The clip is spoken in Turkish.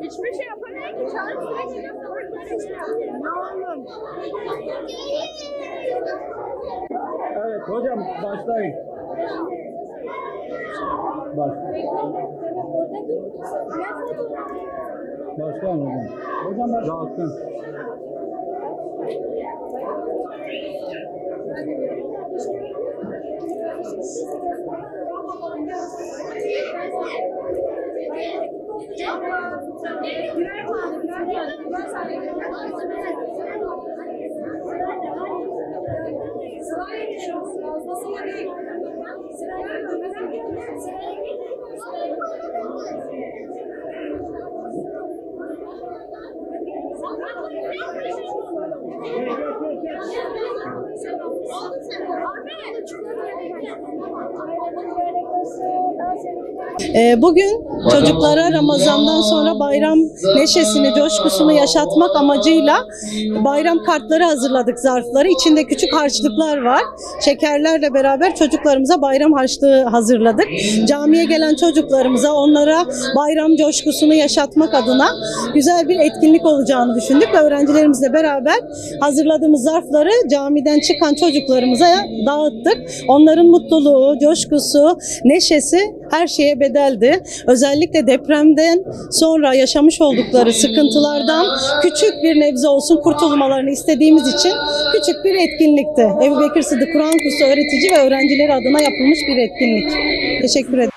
Hiçbir şey yapamayız ki. Evet hocam başlayın. Başlayın hocam. Hocam dağıtın. Bugün çocuklara Ramazan'dan sonra bayram neşesini, coşkusunu yaşatmak amacıyla bayram kartları hazırladık, zarfları. İçinde küçük harçlıklar var. Şekerlerle beraber çocuklarımıza bayram harçlığı hazırladık. Camiye gelen çocuklarımıza, onlara bayram coşkusunu yaşatmak adına güzel bir etkinlik olacağını düşündük ve öğrencilerimizle beraber hazırladığımız zarfları camiden çıkan çocuklarımıza dağıttık. Onların mutluluğu, coşkusu, neşesi her şeye bedeldi. Özellikle depremden sonra yaşamış oldukları sıkıntılardan küçük bir nebze olsun kurtulmalarını istediğimiz için küçük bir etkinlikti. Ebu Bekir Sıddık Kur'an kursu öğretici ve öğrencileri adına yapılmış bir etkinlik. Teşekkür ederim.